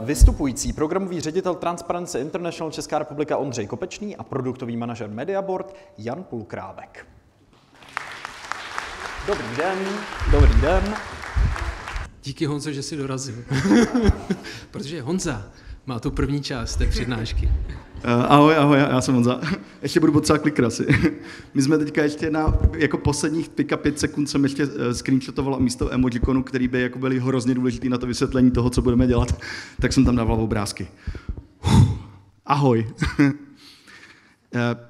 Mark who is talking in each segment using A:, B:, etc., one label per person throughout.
A: vystupující programový ředitel Transparency International Česká republika Ondřej Kopečný a produktový manažer Mediaboard Jan Pulkrábek. Dobrý den, dobrý den.
B: Díky, Honzo, že jsi dorazil. Protože Honza má tu první část té přednášky.
C: Ahoj, já jsem Honza. Ještě budu potřebovat klikr asi. My jsme teďka ještě jako posledních 5 sekund jsem ještě screenshotoval místo emojikonu, který by jako byly hrozně důležitý na to vysvětlení toho, co budeme dělat, tak jsem tam dával obrázky. Ahoj.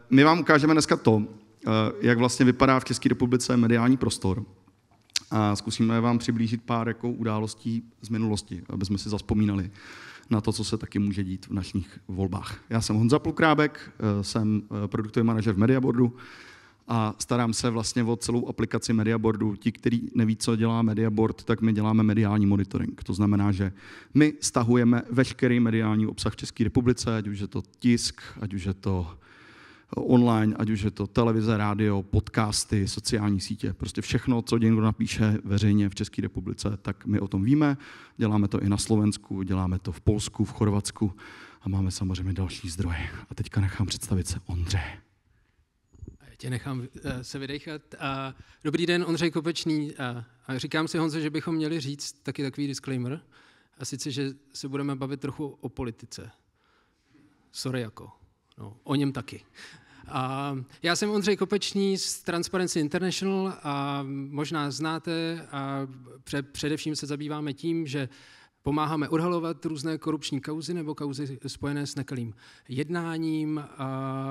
C: My vám ukážeme dneska to, jak vlastně vypadá v České republice mediální prostor. A zkusíme vám přiblížit pár jako událostí z minulosti, aby jsme si zazpomínali na to, co se taky může dít v našich volbách. Já jsem Honza Pulkrábek, jsem produktový manažer v Mediaboardu a starám se vlastně o celou aplikaci Mediaboardu. Ti, kteří neví, co dělá Mediaboard, tak my děláme mediální monitoring. To znamená, že my stahujeme veškerý mediální obsah v České republice, ať už je to tisk, ať už je to online, ať už je to televize, rádio, podcasty, sociální sítě, prostě všechno, co někdo napíše veřejně v České republice, tak my o tom víme. Děláme to i na Slovensku, děláme to v Polsku, v Chorvatsku a máme samozřejmě další zdroje. A teďka nechám představit se Ondřeje.
B: Já tě nechám se vydechat. Dobrý den, Ondřej Kopečný. A říkám si, Honzo, že bychom měli říct taky takový disclaimer, a sice, že se budeme bavit trochu o politice. Sorry jako. No, o něm taky. Já jsem Ondřej Kopečný z Transparency International a možná znáte a především se zabýváme tím, že pomáháme odhalovat různé korupční kauzy nebo kauzy spojené s nekalým jednáním.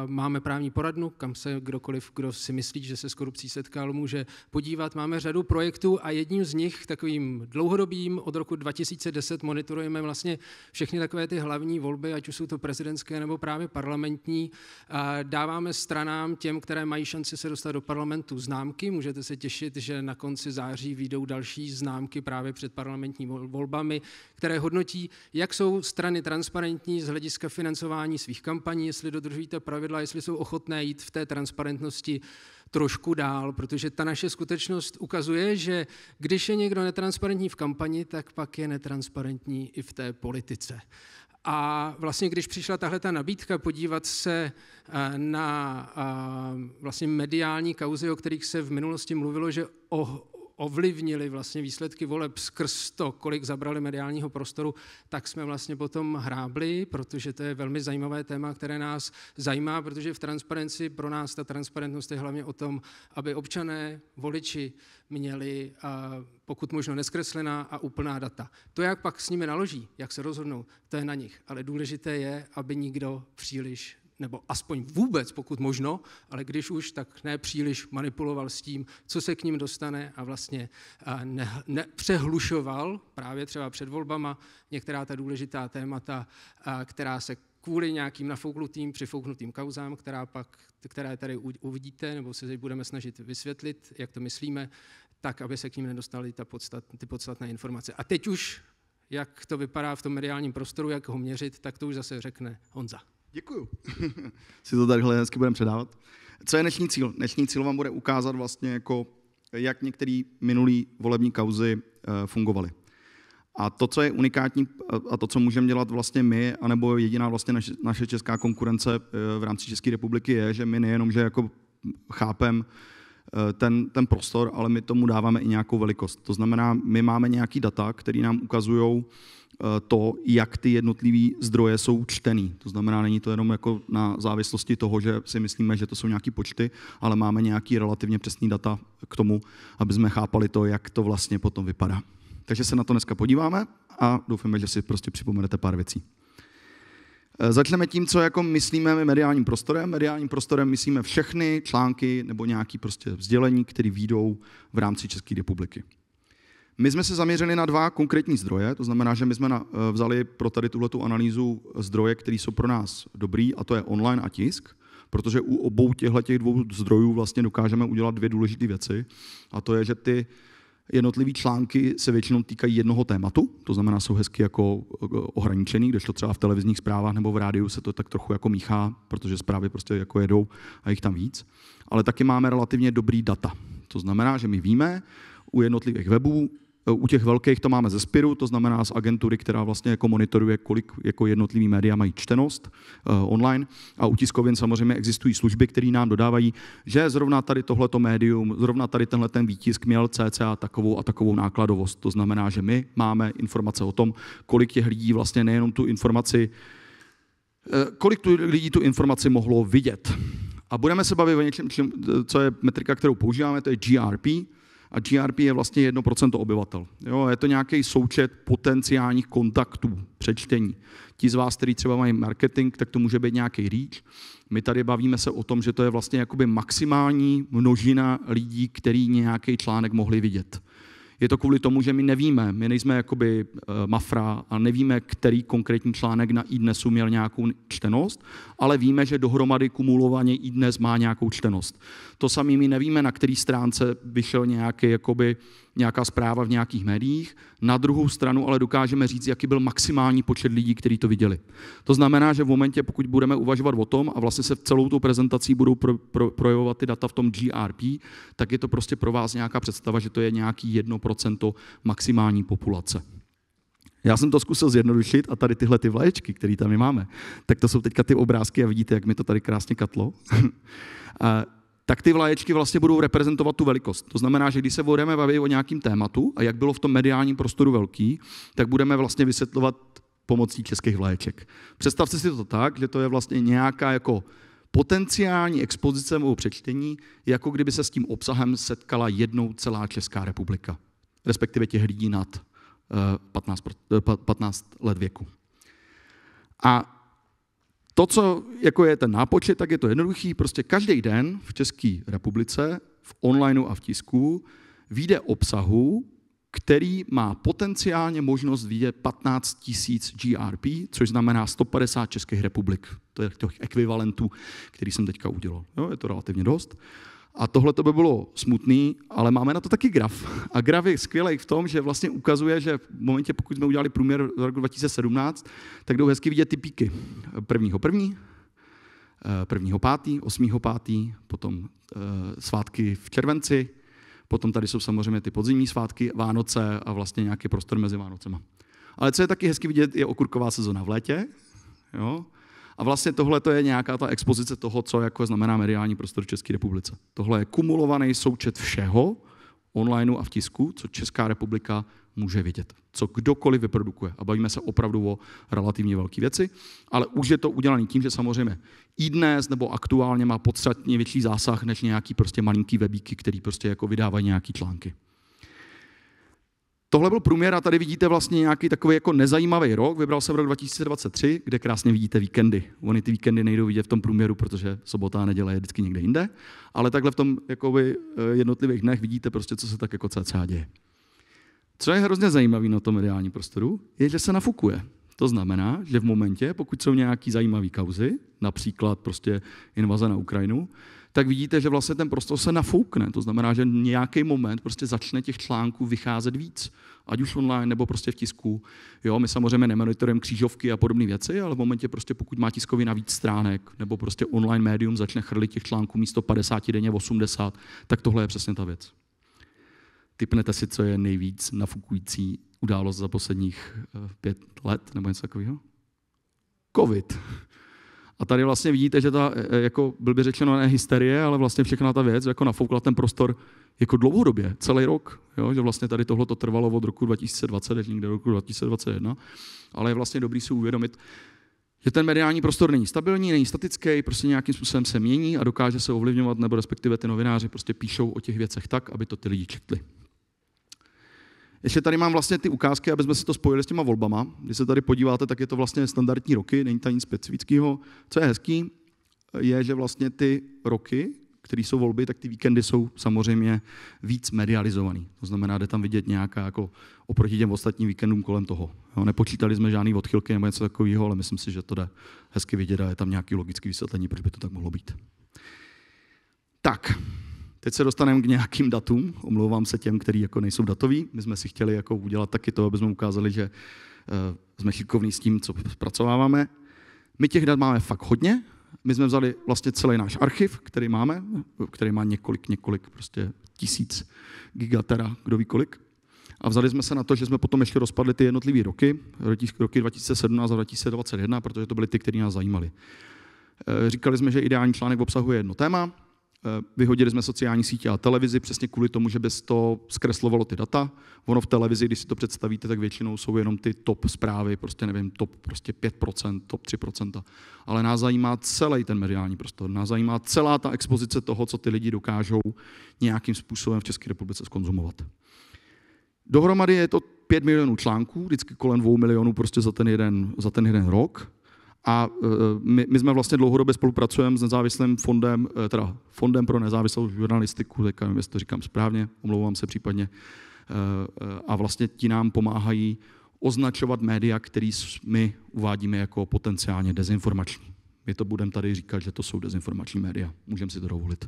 B: Máme právní poradnu, kam se kdokoliv, kdo si myslí, že se s korupcí setkal, může podívat. Máme řadu projektů a jedním z nich, takovým dlouhodobým, od roku 2010 monitorujeme vlastně všechny takové ty hlavní volby, ať už jsou to prezidentské nebo právě parlamentní. Dáváme stranám, těm, které mají šanci se dostat do parlamentu, známky. Můžete se těšit, že na konci září vyjdou další známky právě před parlamentní volbami, které hodnotí, jak jsou strany transparentní z hlediska financování svých kampaní, jestli dodržují ta pravidla, jestli jsou ochotné jít v té transparentnosti trošku dál, protože ta naše skutečnost ukazuje, že když je někdo netransparentní v kampani, tak pak je netransparentní i v té politice. A vlastně, když přišla tahle ta nabídka podívat se na vlastně mediální kauzy, o kterých se v minulosti mluvilo, že ovlivnili vlastně výsledky voleb skrz to, kolik zabrali mediálního prostoru, tak jsme vlastně potom hrábli, protože to je velmi zajímavé téma, které nás zajímá, protože v transparenci pro nás ta transparentnost je hlavně o tom, aby občané, voliči měli pokud možno neskreslená a úplná data. To, jak pak s nimi naloží, jak se rozhodnou, to je na nich, ale důležité je, aby nikdo příliš nebo aspoň vůbec, pokud možno, ale když už, tak ne příliš manipuloval s tím, co se k ním dostane a vlastně nepřehlušoval právě třeba před volbama některá ta důležitá témata, která se kvůli nějakým nafouknutým, přifouknutým kauzám, které tady uvidíte, nebo se teď budeme snažit vysvětlit, jak to myslíme, tak, aby se k ním nedostaly ty podstatné informace. A teď už, jak to vypadá v tom mediálním prostoru, jak ho měřit, tak to už zase řekne Honza.
C: Děkuju. Si to tadyhle hezky budeme předávat. Co je dnešní cíl? Dnešní cíl vám bude ukázat vlastně, jako, jak některé minulý volební kauzy fungovaly. A to, co je unikátní a to, co můžeme dělat vlastně my, anebo jediná vlastně naše česká konkurence v rámci České republiky je, že my nejenom, že jako chápeme ten prostor, ale my tomu dáváme i nějakou velikost. To znamená, my máme nějaký data, které nám ukazují to, jak ty jednotlivé zdroje jsou čtený. To znamená, není to jenom jako na závislosti toho, že si myslíme, že to jsou nějaké počty, ale máme nějaký relativně přesný data k tomu, aby jsme chápali to, jak to vlastně potom vypadá. Takže se na to dneska podíváme a doufáme, že si prostě připomenete pár věcí. Začneme tím, co jako myslíme my mediálním prostorem. Mediálním prostorem myslíme všechny články nebo nějaké prostě sdělení, které vyjdou v rámci České republiky. My jsme se zaměřili na 2 konkrétní zdroje, to znamená, že my jsme vzali pro tady tuhletu analýzu zdroje, které jsou pro nás dobrý, a to je online a tisk, protože u obou těch 2 zdrojů vlastně dokážeme udělat 2 důležité věci, a to je, že ty jednotlivé články se většinou týkají jednoho tématu, to znamená, jsou hezky jako ohraničený, kdežto třeba v televizních zprávách nebo v rádiu se to tak trochu jako míchá, protože zprávy prostě jako jedou a jich tam víc, ale taky máme relativně dobrý data. To znamená, že my víme u jednotlivých webů, U těch velkých to máme ze Spiru, to znamená z agentury, která vlastně jako monitoruje, kolik jako jednotlivý média mají čtenost online. A u tiskovin samozřejmě existují služby, které nám dodávají, že zrovna tady tohleto médium, zrovna tady tenhle ten výtisk měl cca takovou a takovou nákladovost. To znamená, že my máme informace o tom, kolik těch lidí vlastně nejenom tu informaci, kolik lidí tu informaci mohlo vidět. A budeme se bavit o něčem, co je metrika, kterou používáme, to je GRP. A GRP je vlastně 1% obyvatel. Jo, je to nějaký součet potenciálních kontaktů, přečtení. Ti z vás, kteří třeba mají marketing, tak to může být nějaký reach. My tady bavíme se o tom, že to je vlastně jakoby maximální množina lidí, kteří nějaký článek mohli vidět. Je to kvůli tomu, že my nevíme, my nejsme jakoby Mafra a nevíme, který konkrétní článek na iDnesu měl nějakou čtenost, ale víme, že dohromady kumulovaně iDnes má nějakou čtenost. To samé my nevíme, na který stránce vyšel nějaká zpráva v nějakých médiích. Na druhou stranu ale dokážeme říct, jaký byl maximální počet lidí, kteří to viděli. To znamená, že v momentě, pokud budeme uvažovat o tom a vlastně se v celou tou prezentací budou projevovat ty data v tom GRP, tak je to prostě pro vás nějaká představa, že to je nějaký 1% maximální populace. Já jsem to zkusil zjednodušit a tady tyhle ty vlaječky, které tam máme, tak to jsou teďka ty obrázky a vidíte, jak mi to tady krásně katlo. Tak ty vlaječky vlastně budou reprezentovat tu velikost. To znamená, že když se budeme bavit o nějakém tématu a jak bylo v tom mediálním prostoru velký, tak budeme vlastně vysvětlovat pomocí českých vlaječek. Představte si to tak, že to je vlastně nějaká jako potenciální expozice nebo přečtení, jako kdyby se s tím obsahem setkala jednou celá Česká republika, respektive těch lidí nad 15 let věku. A to, co jako je ten nápočet, tak je to jednoduchý. Prostě každý den v České republice, v onlineu a v tisku, vyjde obsahu, který má potenciálně možnost vidět 15 000 GRP, což znamená 150 českých republik. To je těch ekvivalentů, který jsem teďka udělal. Jo, je to relativně dost. A tohle to by bylo smutný, ale máme na to taky graf. A graf je skvělý v tom, že vlastně ukazuje, že v momentě, pokud jsme udělali průměr z roku 2017, tak jdou hezky vidět ty píky. 1.1., 1.5., 8.5., potom svátky v červenci, potom tady jsou samozřejmě ty podzimní svátky, Vánoce a vlastně nějaký prostor mezi Vánocema. Ale co je taky hezky vidět, je okurková sezona v létě. Jo? A vlastně tohle je nějaká ta expozice toho, co jako znamená mediální prostor v České republice. Tohle je kumulovaný součet všeho, onlineu a v tisku, co Česká republika může vidět. Co kdokoliv vyprodukuje. A bavíme se opravdu o relativně velké věci, ale už je to udělané tím, že samozřejmě iDnes nebo aktuálně má podstatně větší zásah než nějaký prostě malinký webíky, který prostě jako vydávají nějaký články. Tohle byl průměr a tady vidíte vlastně nějaký takový jako nezajímavý rok. Vybral jsem rok 2023, kde krásně vidíte víkendy. Ony ty víkendy nejdou vidět v tom průměru, protože sobota a neděle je vždycky někde jinde, ale takhle v tom jakoby jednotlivých dnech vidíte prostě, co se tak jako cca děje. Co je hrozně zajímavé na tom mediálním prostoru, je, že se nafukuje. To znamená, že v momentě, pokud jsou nějaký zajímavý kauzy, například prostě invaze na Ukrajinu, tak vidíte, že vlastně ten prostor se nafoukne. To znamená, že nějaký moment prostě začne těch článků vycházet víc. Ať už online, nebo prostě v tisku. Jo, my samozřejmě nemonitorujeme křížovky a podobné věci, ale v momentě prostě pokud má tiskovina víc stránek, nebo prostě online médium začne chrlit těch článků místo 50 denně 80, tak tohle je přesně ta věc. Tipnete si, co je nejvíc nafukující událost za posledních 5 let, nebo něco takového? COVID. A tady vlastně vidíte, že ta, jako byl by řečeno, ne hysterie, ale vlastně všechna ta věc jako nafoukla ten prostor jako dlouhodobě, celý rok. Jo? Že vlastně tady tohle to trvalo od roku 2020 až někde do roku 2021. Ale je vlastně dobrý si uvědomit, že ten mediální prostor není stabilní, není statický, prostě nějakým způsobem se mění a dokáže se ovlivňovat, nebo respektive ty novináři prostě píšou o těch věcech tak, aby to ty lidi četli. Ještě tady mám vlastně ty ukázky, aby jsme si to spojili s těma volbama. Když se tady podíváte, tak je to vlastně standardní roky, není tam nic specifického. Co je hezký, je, že vlastně ty roky, které jsou volby, tak ty víkendy jsou samozřejmě víc medializovaný. To znamená, jde tam vidět nějaká jako oproti těm ostatním víkendům kolem toho. Jo, nepočítali jsme žádný odchylky nebo něco takového, ale myslím si, že to jde hezky vidět a je tam nějaký logický vysvětlení, proč by to tak mohlo být. Tak. Teď se dostaneme k nějakým datům, omlouvám se těm, kteří jako nejsou datoví. My jsme si chtěli jako udělat taky to, aby jsme ukázali, že jsme šikovní s tím, co zpracováváme. My těch dat máme fakt hodně. My jsme vzali vlastně celý náš archiv, který máme, který má několik prostě 1000 gigatera, kdo ví kolik. a vzali jsme se na to, že jsme potom ještě rozpadli ty jednotlivé roky 2017 a 2021, protože to byly ty, které nás zajímaly. Říkali jsme, že ideální článek obsahuje jedno téma, vyhodili jsme sociální sítě a televizi přesně kvůli tomu, že by to zkreslovalo ty data. Ono v televizi, když si to představíte, tak většinou jsou jenom ty top zprávy, prostě nevím, top prostě 5%, top 3%. Ale nás zajímá celý ten mediální prostor, nás zajímá celá ta expozice toho, co ty lidi dokážou nějakým způsobem v České republice zkonzumovat. Dohromady je to 5 milionů článků, vždycky kolem 2 milionů prostě za ten jeden rok. A my jsme vlastně dlouhodobě spolupracujeme s nezávislým fondem, teda Fondem pro nezávislou žurnalistiku, teďka nevím, jestli to říkám správně, omlouvám se případně, a vlastně ti nám pomáhají označovat média, který my uvádíme jako potenciálně dezinformační. My to budeme tady říkat, že to jsou dezinformační média, můžeme si to dovolit.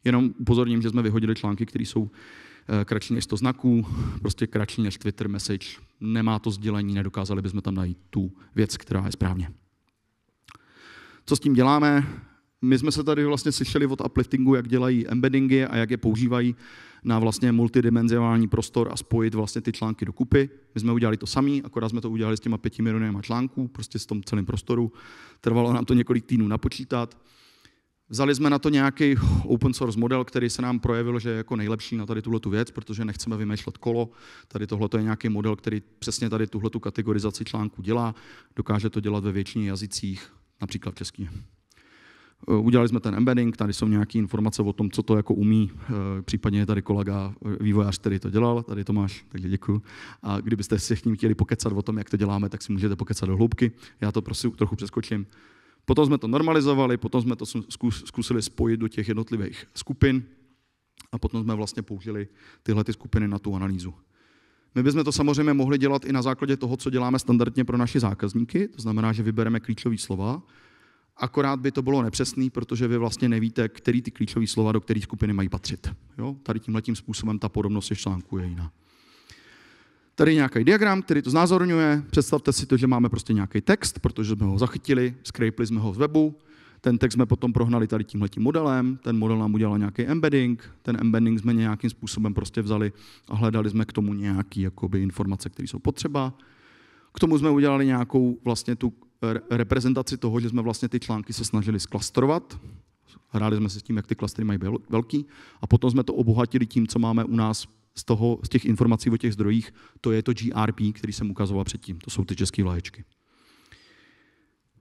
C: Jenom upozorním, že jsme vyhodili články, které jsou kratší než 100 znaků, prostě kratší než Twitter message, nemá to sdělení, nedokázali bychom tam najít tu věc, která je správně. Co s tím děláme? My jsme se tady vlastně slyšeli od upliftingu, jak dělají embeddingy a jak je používají na vlastně multidimenzionální prostor a spojit vlastně ty články dokupy. My jsme udělali to samý, akorát jsme to udělali s těma 5 milionama článků, prostě s tom celém prostoru. Trvalo nám to několik týdnů napočítat. Vzali jsme na to nějaký open source model, který se nám projevil, že je jako nejlepší na tady tuhletu věc, protože nechceme vymýšlet kolo. Tady tohle je nějaký model, který přesně tady tuhletu kategorizaci článků dělá. Dokáže to dělat ve většině jazycích, například český. Udělali jsme ten embedding, tady jsou nějaké informace o tom, co to jako umí, případně je tady kolega vývojář, který to dělal, tady Tomáš, takže děkuji. A kdybyste se s ním chtěli pokecat o tom, jak to děláme, tak si můžete pokecat do hloubky. Já to prostě trochu přeskočím. Potom jsme to normalizovali, potom jsme to zkusili spojit do těch jednotlivých skupin a potom jsme vlastně použili tyhle ty skupiny na tu analýzu. My bychom to samozřejmě mohli dělat i na základě toho, co děláme standardně pro naše zákazníky, to znamená, že vybereme klíčové slova, akorát by to bylo nepřesný, protože vy vlastně nevíte, který ty klíčové slova do které skupiny mají patřit. Jo? Tady tímhletím způsobem ta podobnost těch článků je jiná. Tady je nějaký diagram, který to znázorňuje. Představte si to, že máme prostě nějaký text, protože jsme ho zachytili, scrapeli jsme ho z webu. Ten text jsme potom prohnali tady tímhletím modelem, ten model nám udělal nějaký embedding, ten embedding jsme nějakým způsobem prostě vzali a hledali jsme k tomu nějaké jakoby informace, které jsou potřeba. K tomu jsme udělali nějakou vlastně tu reprezentaci toho, že jsme vlastně ty články se snažili sklastrovat. Hráli jsme se s tím, jak ty klastry mají velký a potom jsme to obohatili tím, co máme u nás z těch informací o těch zdrojích, to je to GRP, který jsem ukazoval předtím. To jsou ty české vlaječky.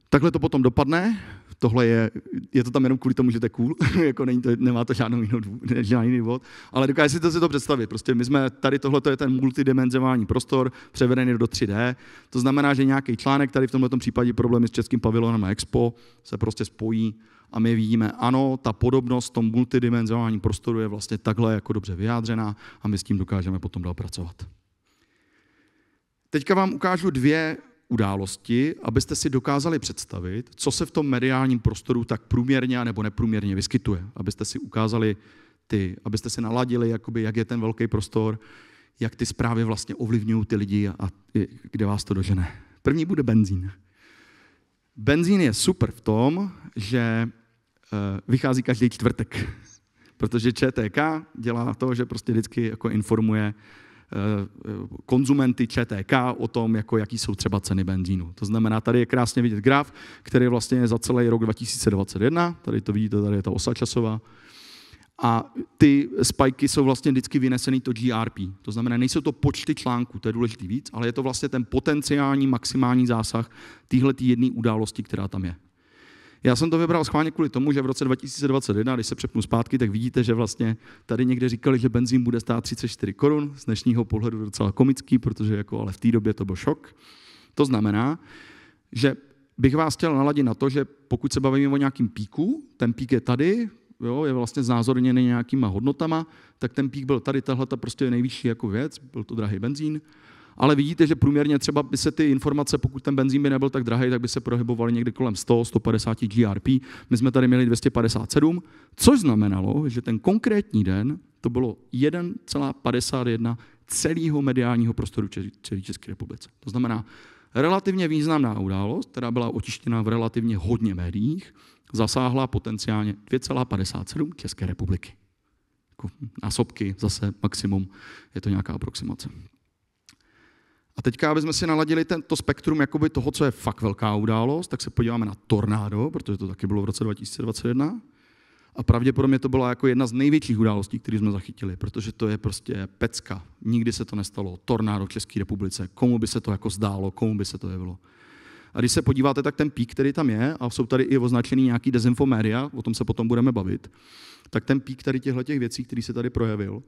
C: Takhle to potom dopadne. Tohle je to tam jenom kvůli tomu, že to je cool, jako nemá to žádný jiný důvod, ale dokážete si to představit. Prostě my jsme, tady tohle je ten multidimenzionální prostor, převedený do 3D. To znamená, že nějaký článek, tady v tomto případě problémy s českým pavilonem a Expo, se prostě spojí a my vidíme, ano, ta podobnost v tom multidimenzionálním prostoru je vlastně takhle jako dobře vyjádřená a my s tím dokážeme potom dál pracovat. Teďka vám ukážu 2 události, abyste si dokázali představit, co se v tom mediálním prostoru tak průměrně nebo neprůměrně vyskytuje. Abyste si ukázali abyste si naladili, jakoby, jak je ten velký prostor, jak ty zprávy vlastně ovlivňují ty lidi a kde vás to dožene. První bude benzín. Benzín je super v tom, že vychází každý čtvrtek, protože ČTK dělá to, že prostě vždycky jako informuje konzumenty ČTK o tom, jako jaký jsou třeba ceny benzínu. To znamená, tady je krásně vidět graf, který vlastně je za celý rok 2021, tady to vidíte, tady je ta osa časová, a ty spajky jsou vlastně vždycky vynesený to GRP. To znamená, nejsou to počty článků, to je důležitý víc, ale je to vlastně ten potenciální maximální zásah téhletý jedné události, která tam je. Já jsem to vybral schválně kvůli tomu, že v roce 2021, když se přepnu zpátky, tak vidíte, že vlastně tady někde říkali, že benzín bude stát 34 korun, z dnešního pohledu docela komický, protože jako, ale v té době to byl šok. To znamená, že bych vás chtěl naladit na to, že pokud se bavíme o nějakým píku, ten pík je tady, jo, je vlastně znázorněný nějakýma hodnotama, tak ten pík byl tady, tahleta prostě je nejvyšší jako věc, byl to drahý benzín. Ale vidíte, že průměrně třeba by se ty informace, pokud ten benzín by nebyl tak drahý, tak by se prohybovaly někde kolem 100-150 GRP. My jsme tady měli 257, což znamenalo, že ten konkrétní den to bylo 1,51 celého mediálního prostoru celé České republice. To znamená, relativně významná událost, která byla otištěna v relativně hodně médiích, zasáhla potenciálně 2,57 České republiky. Jako násobky, zase maximum, je to nějaká aproximace. A teďka, aby jsme si naladili to spektrum jakoby toho, co je fakt velká událost, tak se podíváme na tornádo, protože to taky bylo v roce 2021. A pravděpodobně to byla jako jedna z největších událostí, které jsme zachytili, protože to je prostě pecka. Nikdy se to nestalo. Tornádo v České republice. Komu by se to jako zdálo, komu by se to jevilo. A když se podíváte, tak ten pík, který tam je, a jsou tady i označený nějaký dezinfomédia, o tom se potom budeme bavit, tak ten pík tady těchto věcí, který se tady projevil,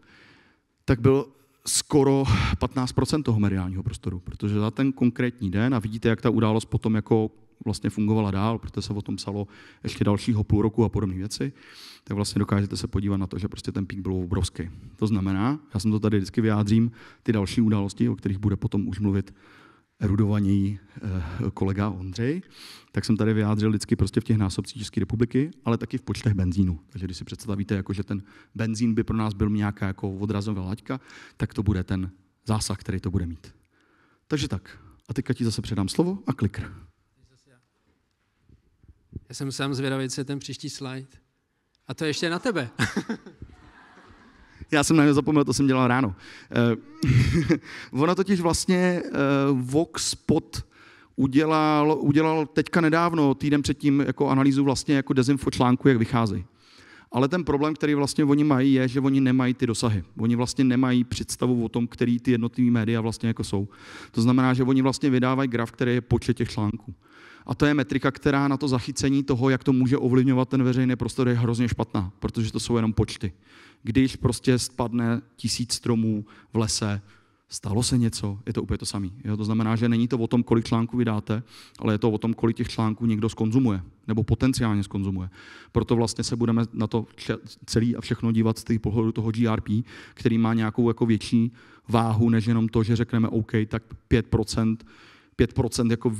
C: tak byl skoro 15% toho mediálního prostoru, protože za ten konkrétní den, a vidíte, jak ta událost potom jako vlastně fungovala dál, protože se o tom psalo ještě dalšího půl roku a podobné věci, tak vlastně dokážete se podívat na to, že prostě ten pík byl obrovský. To znamená, já jsem to tady vždycky vyjádřím, ty další události, o kterých bude potom už mluvit erudovaný kolega Ondřej, tak jsem tady vyjádřil vždycky prostě v těch násobcích České republiky, ale taky v počtech benzínu. Takže když si představíte, jako, že ten benzín by pro nás byl nějaká jako odrazová laťka, tak to bude ten zásah, který to bude mít. Takže tak. A teďka ti zase předám slovo a klikr.
B: Já jsem sám zvědavý, co je ten příští slide. A to je ještě na tebe.
C: Já jsem na něj zapomněl, to jsem dělal ráno. Ono totiž vlastně Voxpot udělal teďka nedávno, týden předtím, jako analýzu vlastně jako dezinfo článku, jak vycházejí. Ale ten problém, který vlastně oni mají, je, že oni nemají ty dosahy. Oni vlastně nemají představu o tom, který ty jednotlivé média vlastně jako jsou. To znamená, že oni vlastně vydávají graf, který je počet těch článků. A to je metrika, která na to zachycení toho, jak to může ovlivňovat ten veřejný prostor, je hrozně špatná, protože to jsou jenom počty. Když prostě spadne 1000 stromů v lese, stalo se něco, je to úplně to samé. To znamená, že není to o tom, kolik článků vydáte, ale je to o tom, kolik těch článků někdo zkonzumuje, nebo potenciálně zkonzumuje. Proto vlastně se budeme na to celý a všechno dívat z toho pohledu toho GRP, který má nějakou jako větší váhu, než jenom to, že řekneme OK, tak 5% jako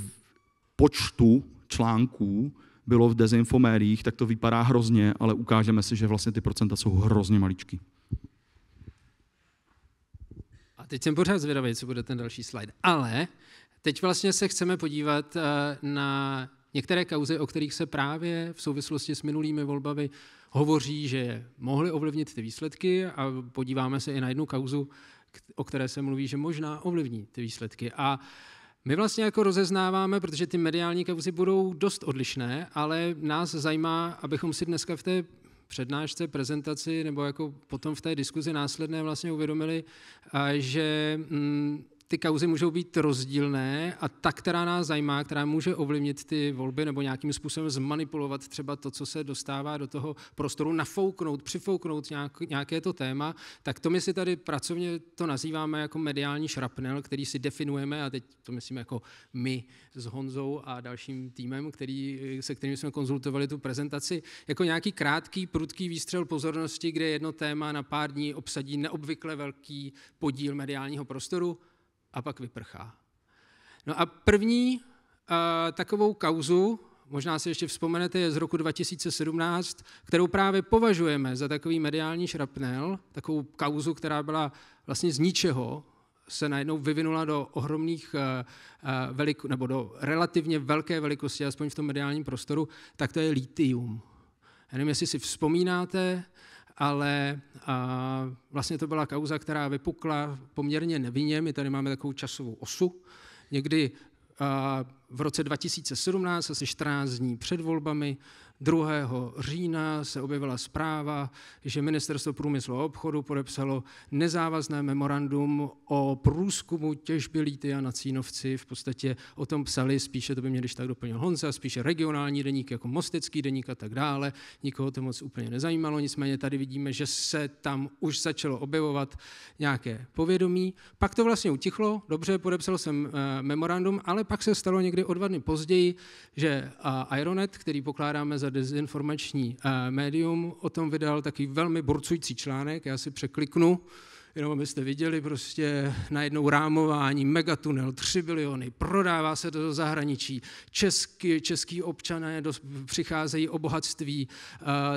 C: počtu článků bylo v dezinfomédiích, tak to vypadá hrozně, ale ukážeme si, že vlastně ty procenta jsou hrozně maličký.
B: A teď jsem pořád zvědavý, co bude ten další slide. Ale teď vlastně se chceme podívat na některé kauzy, o kterých se právě v souvislosti s minulými volbami hovoří, že mohly ovlivnit ty výsledky, a podíváme se i na jednu kauzu, o které se mluví, že možná ovlivní ty výsledky. A my vlastně jako rozeznáváme, protože ty mediální kauzy budou dost odlišné, ale nás zajímá, abychom si dneska v té přednášce, prezentaci nebo jako potom v té diskuzi následné vlastně uvědomili, že ty kauzy můžou být rozdílné a ta, která nás zajímá, která může ovlivnit ty volby nebo nějakým způsobem zmanipulovat třeba to, co se dostává do toho prostoru, nafouknout, přifouknout nějaké to téma, tak to my si tady pracovně to nazýváme jako mediální šrapnel, který si definujeme, a teď to myslím jako my s Honzou a dalším týmem, se kterým jsme konzultovali tu prezentaci, jako nějaký krátký, prudký výstřel pozornosti, kde jedno téma na pár dní obsadí neobvykle velký podíl mediálního prostoru a pak vyprchá. No a první takovou kauzu, možná si ještě vzpomenete, je z roku 2017, kterou právě považujeme za takový mediální šrapnel, takovou kauzu, která byla vlastně z ničeho, se najednou vyvinula do ohromných nebo do relativně velké velikosti, aspoň v tom mediálním prostoru, tak to je lithium. Já nevím, jestli si vzpomínáte, ale vlastně to byla kauza, která vypukla poměrně nevinně. My tady máme takovou časovou osu. Někdy v roce 2017, asi 14 dní před volbami, 2. října se objevila zpráva, že Ministerstvo průmyslu a obchodu podepsalo nezávazné memorandum o průzkumu těžby lithia na Cínovci. V podstatě o tom psali, spíše to by mě když tak doplnil Honza, spíše regionální deník jako Mostecký deník a tak dále. Nikoho to moc úplně nezajímalo, nicméně tady vidíme, že se tam už začalo objevovat nějaké povědomí. Pak to vlastně utichlo, dobře, podepsal jsem memorandum, ale pak se stalo někdy o 2 dny později, že Ironet, který pokládáme za dezinformační médium, o tom vydal takový velmi burcující článek, já si překliknu, jenom abyste viděli, prostě najednou rámování, megatunel, 3 biliony, prodává se to do zahraničí, český občané přicházejí o bohatství,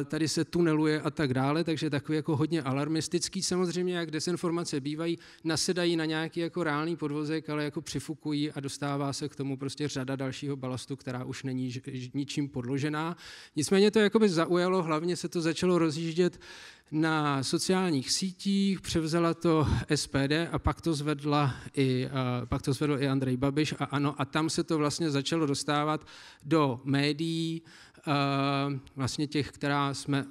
B: tady se tuneluje a tak dále, takže takový jako hodně alarmistický. Samozřejmě, jak dezinformace bývají, nasedají na nějaký jako reálný podvozek, ale jako přifukují a dostává se k tomu prostě řada dalšího balastu, která už není ničím podložená. Nicméně to jakoby zaujalo, hlavně se to začalo rozjíždět na sociálních sítích, převzala to SPD a pak to zvedl i Andrej Babiš a ANO a tam se to vlastně začalo dostávat do médií, vlastně těch, která jsme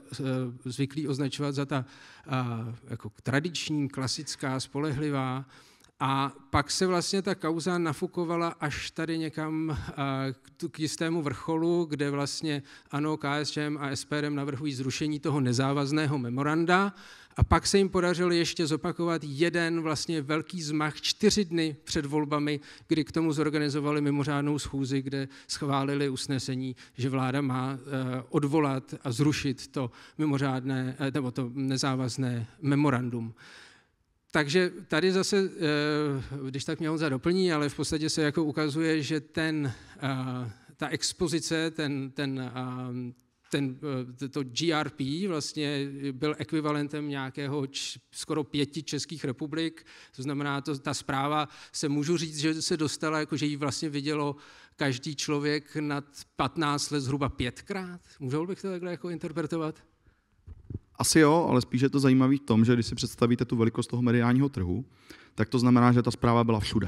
B: zvyklí označovat za ta jako tradiční, klasická, spolehlivá. A pak se vlastně ta kauza nafukovala až tady někam k jistému vrcholu, kde vlastně ANO, KSČM a SPD navrhují zrušení toho nezávazného memoranda a pak se jim podařilo ještě zopakovat jeden vlastně velký zmach 4 dny před volbami, kdy k tomu zorganizovali mimořádnou schůzi, kde schválili usnesení, že vláda má odvolat a zrušit to mimořádné, nebo to nezávazné memorandum. Takže tady zase, když tak mě Honza doplní, ale v podstatě se jako ukazuje, že ta expozice, to GRP vlastně byl ekvivalentem nějakého skoro 5 českých republik, to znamená, ta zpráva se můžu říct, že se dostala, jako že ji vlastně vidělo každý člověk nad 15 let zhruba 5krát. Můžu bych to takhle jako interpretovat?
C: Asi jo, ale spíš je to zajímavý v tom, že když si představíte tu velikost toho mediálního trhu, tak to znamená, že ta zpráva byla všude.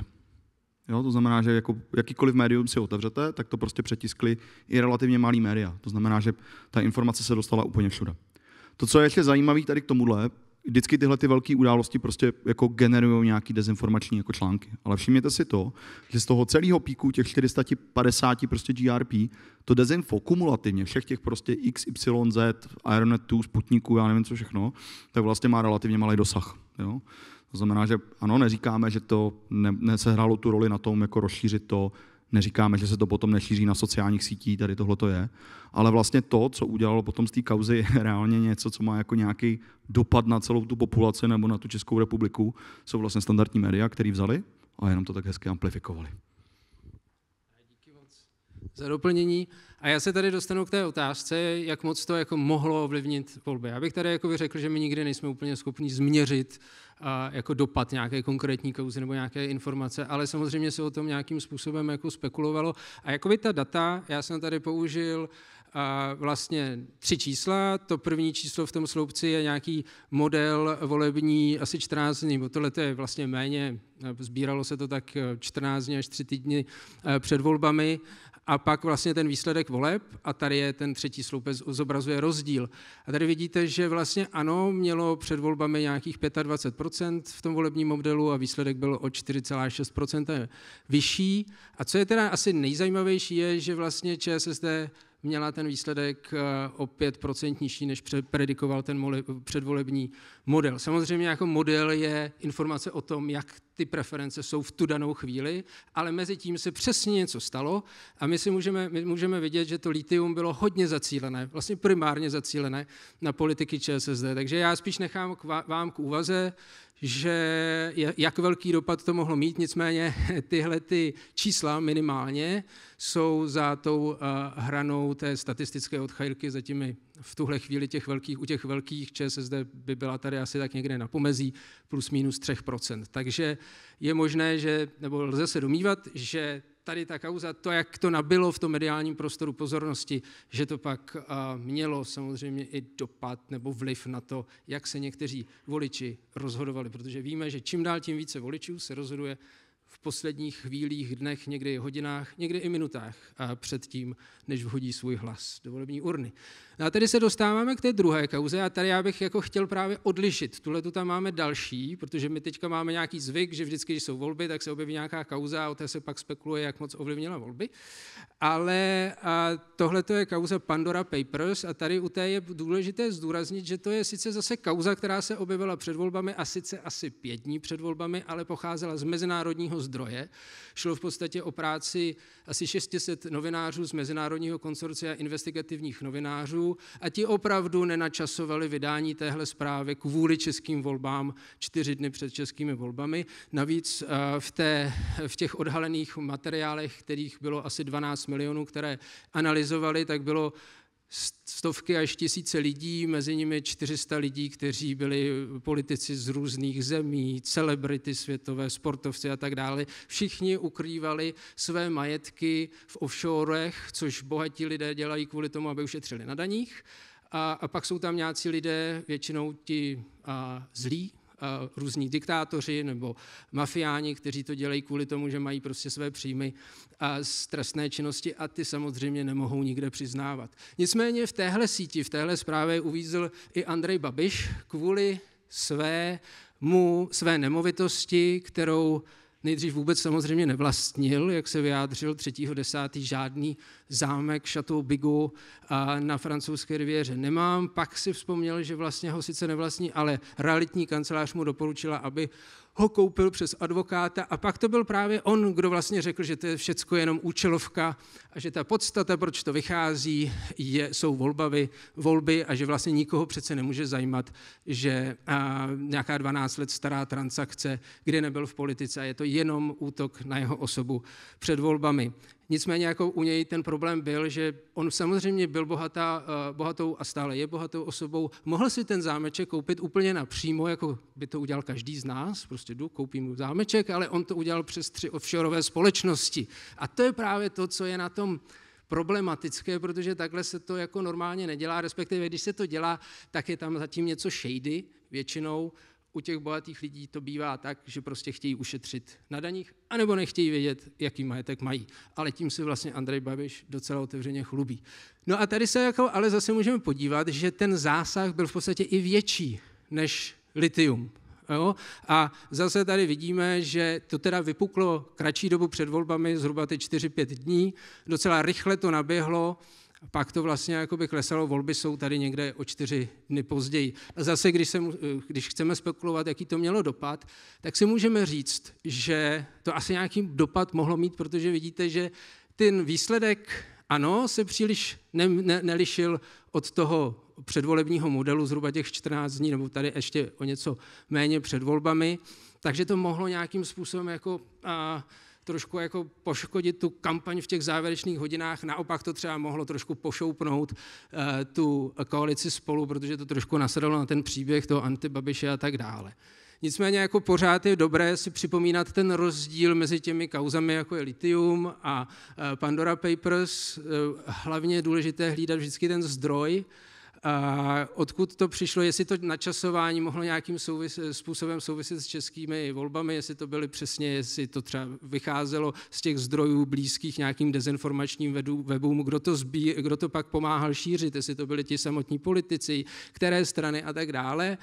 C: Jo, to znamená, že jako jakýkoliv médium si otevřete, tak to prostě přetiskli i relativně malý média. To znamená, že ta informace se dostala úplně všude. To, co je ještě zajímavé tady k tomuhle, vždycky tyhle ty velké události prostě jako generují nějaký dezinformační jako články. Ale všimněte si to, že z toho celého píku těch 450 prostě GRP, to dezinfo kumulativně všech těch prostě XYZ, Ironetu, Sputniku, já nevím co všechno, tak vlastně má relativně malý dosah. Jo? To znamená, že ano, neříkáme, že to nesehrálo tu roli na tom, jako rozšířit to, neříkáme, že se to potom nešíří na sociálních sítích, tady tohle to je, ale vlastně to, co udělalo potom z té kauzy, je reálně něco, co má jako nějaký dopad na celou tu populaci nebo na tu Českou republiku, jsou vlastně standardní média, který vzali a jenom to tak hezky amplifikovali.
B: Díky moc za doplnění. A já se tady dostanu k té otázce, jak moc to jako mohlo ovlivnit volby. Já bych tady jako řekl, že my nikdy nejsme úplně schopni změřit jako dopad nějaké konkrétní kauzy nebo nějaké informace, ale samozřejmě se o tom nějakým způsobem jako spekulovalo. A jakoby ta data, já jsem tady použil vlastně 3 čísla. To první číslo v tom sloupci je nějaký model volební asi 14 dní, bo tohle je vlastně méně, sbíralo se to tak 14 dní až 3 týdny před volbami. A pak vlastně ten výsledek voleb a tady je ten třetí sloupec, zobrazuje rozdíl. A tady vidíte, že vlastně ANO mělo před volbami nějakých 25% v tom volebním modelu a výsledek byl o 4,6% vyšší. A co je teda asi nejzajímavější je, že vlastně ČSSD měla ten výsledek o 5% nižší, než predikoval ten předvolební model. Samozřejmě jako model je informace o tom, jak ty preference jsou v tu danou chvíli, ale mezi tím se přesně něco stalo a my můžeme vidět, že to lithium bylo hodně zacílené, vlastně primárně zacílené na politiky ČSSD. Takže já spíš nechám vám k úvaze, že jak velký dopad to mohlo mít, nicméně tyhle ty čísla minimálně jsou za tou hranou té statistické odchylky, zatím v tuhle chvíli u těch velkých ČSSD by byla tady asi tak někde na pomezí plus minus 3%. Takže je možné, nebo lze se domnívat, že tady ta kauza, to, jak to nabylo v tom mediálním prostoru pozornosti, že to pak mělo samozřejmě i dopad nebo vliv na to, jak se někteří voliči rozhodovali, protože víme, že čím dál tím více voličů se rozhoduje v posledních chvílích, dnech, někdy hodinách, někdy i minutách před tím, než vhodí svůj hlas do volební urny. No a tady se dostáváme k té druhé kauze a tady já bych jako chtěl právě odlišit. Tuhle tu tam máme další, protože my teďka máme nějaký zvyk, že vždycky, když jsou volby, tak se objeví nějaká kauza a o té se pak spekuluje, jak moc ovlivnila volby. Ale tohle je kauza Pandora Papers a tady u té je důležité zdůraznit, že to je sice zase kauza, která se objevila před volbami a sice asi 5 dní před volbami, ale pocházela z mezinárodního zdroje. Šlo v podstatě o práci asi 600 novinářů z Mezinárodního konsorcia investigativních novinářů a ti opravdu nenačasovali vydání téhle zprávy kvůli českým volbám 4 dny před českými volbami. Navíc v těch odhalených materiálech, kterých bylo asi 12 milionů, které analyzovali, tak bylo stovky až tisíce lidí, mezi nimi 400 lidí, kteří byli politici z různých zemí, celebrity světové, sportovci a tak dále. Všichni ukrývali své majetky v offshorech, což bohatí lidé dělají kvůli tomu, aby ušetřili na daních. a pak jsou tam nějací lidé, většinou ti zlí, různí diktátoři nebo mafiáni, kteří to dělají kvůli tomu, že mají prostě své příjmy z trestné činnosti a ty samozřejmě nemohou nikde přiznávat. Nicméně v téhle síti, v téhle zprávě uvízl i Andrej Babiš kvůli své nemovitosti, kterou nejdřív vůbec samozřejmě nevlastnil, jak se vyjádřil 3.10. žádný zámek Chateau Bigot na francouzské riviéře nemám. Pak si vzpomněl, že vlastně ho sice nevlastní, ale realitní kancelář mu doporučila, aby ho koupil přes advokáta a pak to byl právě on, kdo vlastně řekl, že to je všecko jenom účelovka a že ta podstata, proč to vychází, jsou volby a že vlastně nikoho přece nemůže zajímat, že nějaká 12 let stará transakce, kde nebyl v politice a je to jenom útok na jeho osobu před volbami. Nicméně jako u něj ten problém byl, že on samozřejmě byl bohatou a stále je bohatou osobou, mohl si ten zámeček koupit úplně napřímo, jako by to udělal každý z nás, prostě koupím mu zámeček, ale on to udělal přes 3 offshoreové společnosti. A to je právě to, co je na tom problematické, protože takhle se to jako normálně nedělá, respektive když se to dělá, tak je tam zatím něco shady, většinou. U těch bohatých lidí to bývá tak, že prostě chtějí ušetřit na daních, anebo nechtějí vědět, jaký majetek mají. Ale tím se vlastně Andrej Babiš docela otevřeně chlubí. No a tady se ale zase můžeme podívat, že ten zásah byl v podstatě i větší než lithium. Jo? A zase tady vidíme, že to teda vypuklo kratší dobu před volbami, zhruba ty 4-5 dní, docela rychle to naběhlo, pak to vlastně jakoby klesalo, volby jsou tady někde o 4 dny později. A zase, když chceme spekulovat, jaký to mělo dopad, tak si můžeme říct, že to asi nějaký dopad mohlo mít, protože vidíte, že ten výsledek, ano, se příliš nelišil od toho předvolebního modelu, zhruba těch 14 dní, nebo tady ještě o něco méně před volbami, takže to mohlo nějakým způsobem jako trošku jako poškodit tu kampaň v těch závěrečných hodinách, naopak to třeba mohlo trošku pošoupnout tu koalici Spolu, protože to trošku nasedalo na ten příběh toho antibabiše a tak dále. Nicméně jako pořád je dobré si připomínat ten rozdíl mezi těmi kauzami, jako je lithium a Pandora Papers. Hlavně je důležité hlídat vždycky ten zdroj, odkud to přišlo, jestli to načasování mohlo nějakým způsobem souviset s českými volbami, jestli to byly přesně, jestli to třeba vycházelo z těch zdrojů blízkých nějakým dezinformačním webům, kdo to pak pomáhal šířit, jestli to byli ti samotní politici, které strany a tak dále.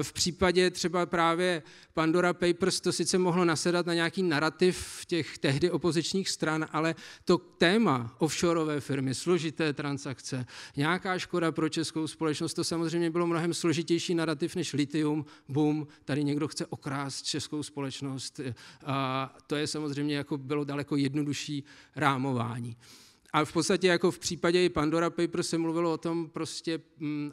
B: V případě třeba právě Pandora Papers to sice mohlo nasedat na nějaký narrativ těch tehdy opozičních stran, ale to téma offshoreové firmy, složité transakce, nějaká škoda pro českou společnost, to samozřejmě bylo mnohem složitější narrativ než lithium, boom, tady někdo chce okrást českou společnost. A to je samozřejmě jako bylo daleko jednodušší rámování. A v podstatě jako v případě i Pandora Papers se mluvilo o tom prostě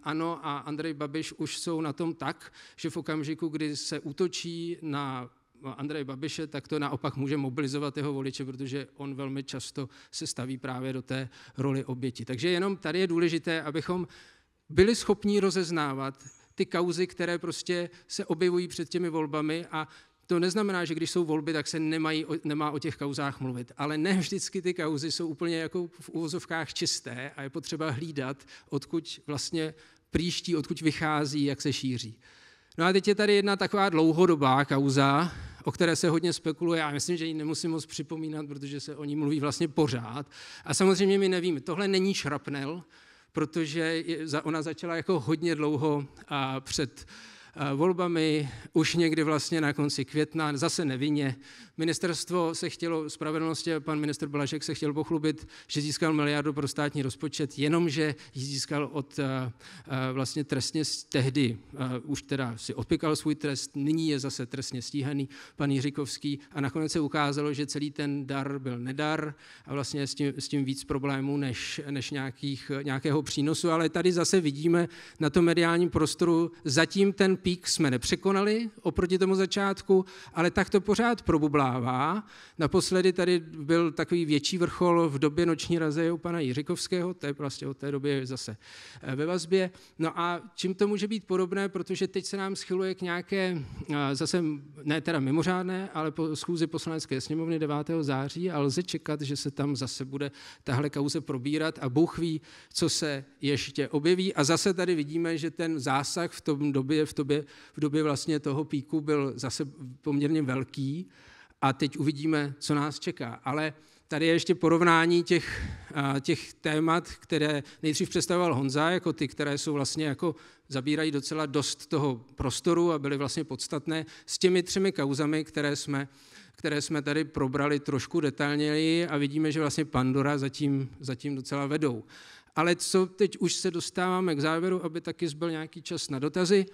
B: ANO a Andrej Babiš už jsou na tom tak, že v okamžiku, kdy se útočí na Andreje Babiše, tak to naopak může mobilizovat jeho voliče, protože on velmi často se staví právě do té roli oběti. Takže jenom tady je důležité, abychom byli schopni rozeznávat ty kauzy, které prostě se objevují před těmi volbami a to neznamená, že když jsou volby, tak se nemá o těch kauzách mluvit, ale ne vždycky ty kauzy jsou úplně jako v uvozovkách čisté a je potřeba hlídat, odkud vlastně příští, odkud vychází, jak se šíří. No a teď je tady jedna taková dlouhodobá kauza, o které se hodně spekuluje. Já myslím, že ji nemusím moc připomínat, protože se o ní mluví vlastně pořád. A samozřejmě my nevíme, tohle není šrapnel, protože ona začala jako hodně dlouho před volbami, už někdy vlastně na konci května, zase nevinně. Ministerstvo se chtělo spravedlnosti, pan ministr Blažek se chtěl pochlubit, že získal 1 miliardu pro státní rozpočet, jenomže ji získal od vlastně trestně tehdy, už teda si odpykal svůj trest, nyní je zase trestně stíhaný pan Jiříkovský a nakonec se ukázalo, že celý ten dar byl nedar a vlastně s tím víc problémů než nějakého přínosu, ale tady zase vidíme na tom mediálním prostoru zatím ten pík jsme nepřekonali oproti tomu začátku, ale tak to pořád probublává. Naposledy tady byl takový větší vrchol v době noční razie u pana Jiřikovského, to je vlastně od té doby zase ve vazbě. No a čím to může být podobné, protože teď se nám schyluje k nějaké, zase ne teda mimořádné, ale po schůzi Poslanecké sněmovny 9. září a lze čekat, že se tam zase bude tahle kauze probírat a Bůh ví, co se ještě objeví. A zase tady vidíme, že ten zásah v době vlastně toho píku byl zase poměrně velký a teď uvidíme, co nás čeká. Ale tady je ještě porovnání těch témat, které nejdřív představoval Honza, jako ty, které jsou vlastně jako zabírají docela dost toho prostoru a byly vlastně podstatné, s těmi 3 kauzami, které jsme tady probrali trošku detailněji a vidíme, že vlastně Pandora zatím docela vedou. Ale co teď už se dostáváme k závěru, aby taky zbyl nějaký čas na dotazy.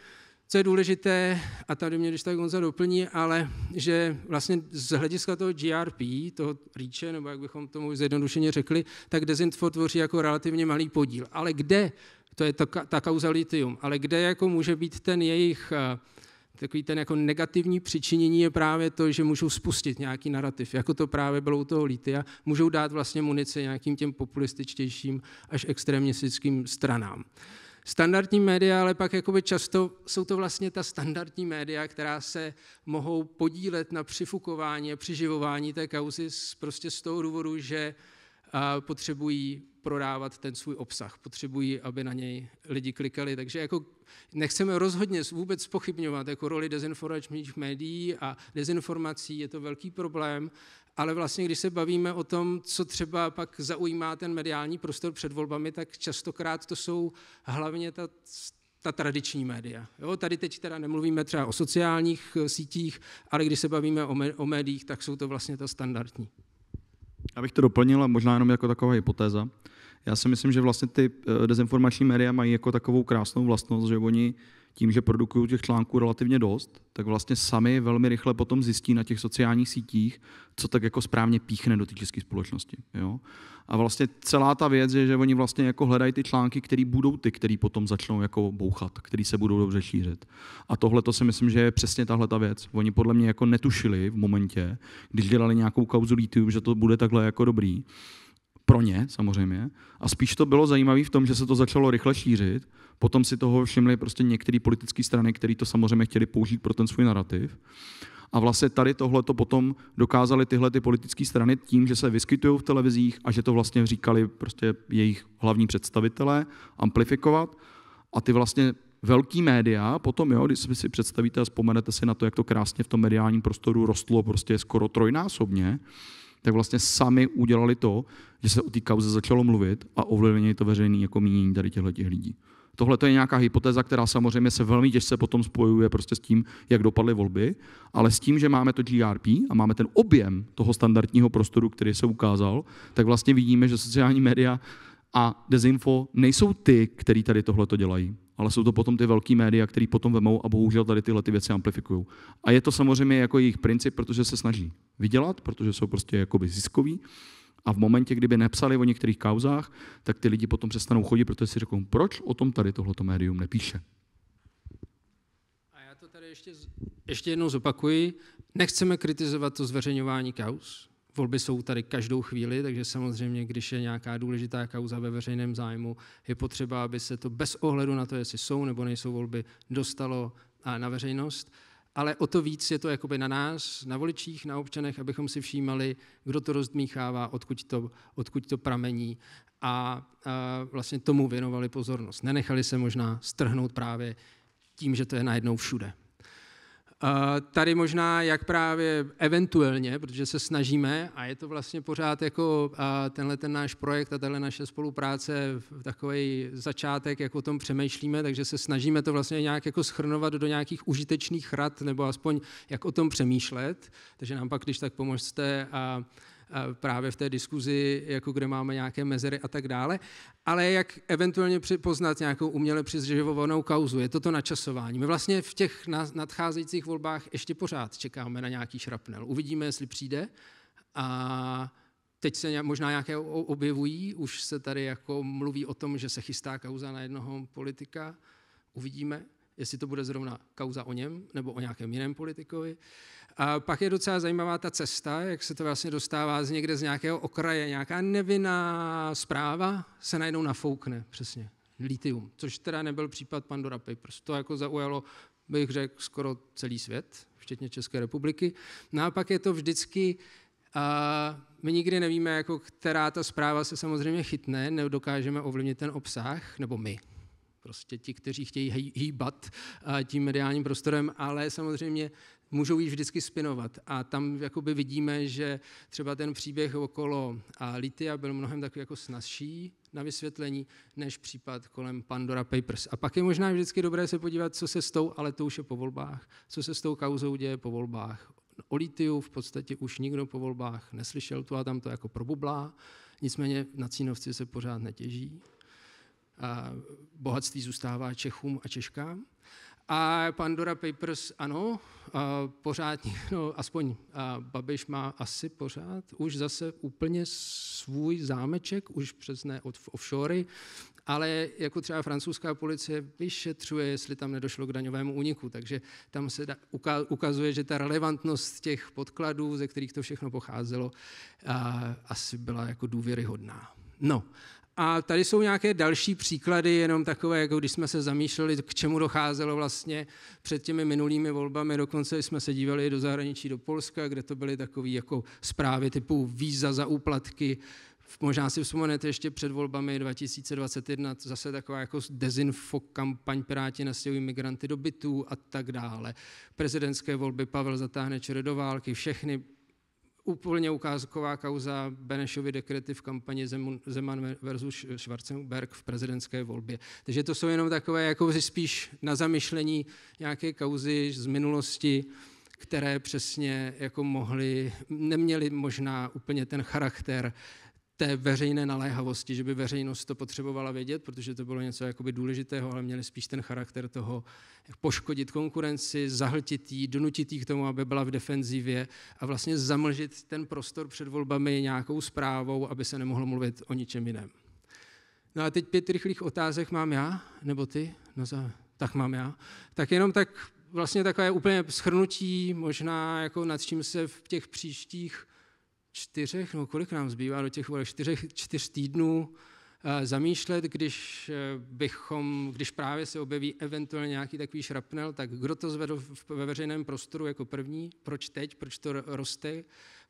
B: Co je důležité, a tady mě když tak Honza doplní, ale že vlastně z hlediska toho GRP, toho REACHe, nebo jak bychom tomu zjednodušeně řekli, tak dezinfo tvoří jako relativně malý podíl. Ale kde, to je ta kauza litium, ale kde jako může být ten jejich takový ten jako negativní přičinění je právě to, že můžou spustit nějaký narrativ, jako to právě bylo u toho litia, můžou dát vlastně munici nějakým těm populističtějším až extremistickým stranám. Standardní média, ale pak jakoby často jsou to vlastně ta standardní média, která se mohou podílet na přifukování a přiživování té kauzy prostě z toho důvodu, že potřebují prodávat ten svůj obsah, potřebují, aby na něj lidi klikali. Takže jako nechceme rozhodně vůbec zpochybňovat jako roli dezinformačních médií a dezinformací, je to velký problém, ale vlastně, když se bavíme o tom, co třeba pak zaujímá ten mediální prostor před volbami, tak častokrát to jsou hlavně ta tradiční média. Jo, tady teď teda nemluvíme třeba o sociálních sítích, ale když se bavíme o médiích, tak jsou to vlastně ta standardní.
C: Abych to doplnil, možná jenom jako taková hypotéza. Já si myslím, že vlastně ty dezinformační média mají jako takovou krásnou vlastnost, že oni tím, že produkují těch článků relativně dost, tak vlastně sami velmi rychle potom zjistí na těch sociálních sítích, co tak jako správně píchne do té české společnosti. Jo? A vlastně celá ta věc je, že oni vlastně jako hledají ty články, které budou ty, který potom začnou jako bouchat, který se budou dobře šířit. A tohle to si myslím, že je přesně tahle ta věc. Oni podle mě jako netušili v momentě, když dělali nějakou kauzu litium, že to bude takhle jako dobrý. Pro ně samozřejmě. A spíš to bylo zajímavé v tom, že se to začalo rychle šířit. Potom si toho všimli prostě některé politické strany, které to samozřejmě chtěli použít pro ten svůj narrativ. A vlastně tady tohleto potom dokázali tyhle ty politické strany tím, že se vyskytují v televizích a že to vlastně říkali prostě jejich hlavní představitelé, amplifikovat. A ty vlastně velký média potom, jo, když si představíte a vzpomenete si na to, jak to krásně v tom mediálním prostoru rostlo prostě skoro trojnásobně, tak vlastně sami udělali to, že se o té kauze začalo mluvit a ovlivnili to veřejné jako mínění tady těchto lidí. Tohle to je nějaká hypotéza, která samozřejmě se velmi těžce potom spojuje prostě s tím, jak dopadly volby, ale s tím, že máme to GRP a máme ten objem toho standardního prostoru, který se ukázal, tak vlastně vidíme, že sociální média a dezinfo nejsou ty, který tady tohleto dělají, ale jsou to potom ty velký média, který potom vemou a bohužel tady tyhle ty věci amplifikují. A je to samozřejmě jako jejich princip, protože se snaží vydělat, protože jsou prostě jakoby ziskoví. A v momentě, kdyby nepsali o některých kauzách, tak ty lidi potom přestanou chodit, protože si řeknou, proč o tom tady tohleto médium nepíše.
B: A já to tady ještě jednou zopakuji. Nechceme kritizovat to zveřejňování kauz. Volby jsou tady každou chvíli, takže samozřejmě, když je nějaká důležitá kauza ve veřejném zájmu, je potřeba, aby se to bez ohledu na to, jestli jsou nebo nejsou volby, dostalo na veřejnost. Ale o to víc je to jakoby na nás, na voličích, na občanech, abychom si všímali, kdo to rozdmíchává, odkud to pramení a vlastně tomu věnovali pozornost. Nenechali se možná strhnout právě tím, že to je najednou všude. Tady možná jak právě eventuálně, protože se snažíme a je to vlastně pořád jako tenhle ten náš projekt a tahle naše spolupráce takový začátek, jak o tom přemýšlíme, takže se snažíme to vlastně nějak jako shrnovat do nějakých užitečných rad nebo aspoň jak o tom přemýšlet, takže nám pak, když tak pomůžete a právě v té diskuzi, jako kde máme nějaké mezery a tak dále, ale jak eventuálně poznat nějakou uměle přizřivovanou kauzu. Je to načasování. My vlastně v těch nadcházejících volbách ještě pořád čekáme na nějaký šrapnel. Uvidíme, jestli přijde a teď se možná nějaké objevují, už se tady jako mluví o tom, že se chystá kauza na jednoho politika. Uvidíme, jestli to bude zrovna kauza o něm nebo o nějakém jiném politikovi. A pak je docela zajímavá ta cesta, jak se to vlastně dostává z někde z nějakého okraje, nějaká nevinná zpráva se najednou nafoukne, přesně, lithium, což teda nebyl případ Pandora Papers. To jako zaujalo, bych řekl, skoro celý svět, včetně České republiky. No a pak je to vždycky, my nikdy nevíme, jako která ta zpráva se samozřejmě chytne, nedokážeme ovlivnit ten obsah, nebo my. Prostě ti, kteří chtějí hýbat tím mediálním prostorem, ale samozřejmě můžou ji vždycky spinovat. A tam jakoby vidíme, že třeba ten příběh okolo lithia byl mnohem takový jako snazší na vysvětlení, než případ kolem Pandora Papers. A pak je možná vždycky dobré se podívat, co se s tou, ale to už je po volbách, co se s tou kauzou děje po volbách. O lithiu v podstatě už nikdo po volbách neslyšel, tu a tam to jako probublá, nicméně na Cínovci se pořád netěží. Bohatství zůstává Čechům a Češkám. A Pandora Papers, ano, pořád, no, aspoň Babiš má asi pořád už zase úplně svůj zámeček, už přes ne od offshory, ale jako třeba francouzská policie vyšetřuje, jestli tam nedošlo k daňovému úniku, takže tam se ukazuje, že ta relevantnost těch podkladů, ze kterých to všechno pocházelo, asi byla jako důvěryhodná. No. A tady jsou nějaké další příklady, jenom takové, jako když jsme se zamýšleli, k čemu docházelo vlastně před těmi minulými volbami. Dokonce jsme se dívali do zahraničí, do Polska, kde to byly takové jako zprávy typu víza za úplatky. Možná si vzpomenete ještě před volbami 2021, zase taková jako dezinfo kampaň, Piráti nastěhují migranty do bytů a tak dále. Prezidentské volby, Pavel zatáhne ČR do války, všechny. Úplně ukázková kauza Benešovy dekrety v kampani Zeman versus Schwarzenberg v prezidentské volbě. Takže to jsou jenom takové jako spíš na zamyšlení nějaké kauzy z minulosti, které přesně jako neměly možná úplně ten charakter té veřejné naléhavosti, že by veřejnost to potřebovala vědět, protože to bylo něco jakoby důležitého, ale měli spíš ten charakter toho poškodit konkurenci, zahltit jí, donutit jí k tomu, aby byla v defenzivě a vlastně zamlžit ten prostor před volbami nějakou zprávou, aby se nemohlo mluvit o ničem jiném. No a teď 5 rychlých otázek mám já, nebo ty? No tak mám já. Tak jenom tak vlastně takové úplně shrnutí, možná jako nad čím se v těch příštích 4, no kolik nám zbývá do těch 4 týdnů zamýšlet, když právě se objeví eventuálně nějaký takový šrapnel, tak kdo to zvedl ve veřejném prostoru jako první, proč teď, proč to roste,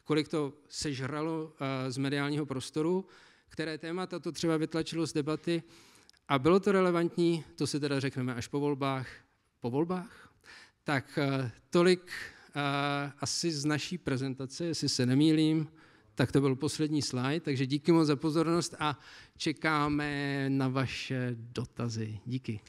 B: kolik to sežralo z mediálního prostoru, které témata to třeba vytlačilo z debaty a bylo to relevantní, to si teda řekneme až po volbách. Po volbách? Tak tolik asi z naší prezentace, jestli se nemýlím, tak to byl poslední slide, takže díky moc za pozornost a čekáme na vaše dotazy. Díky.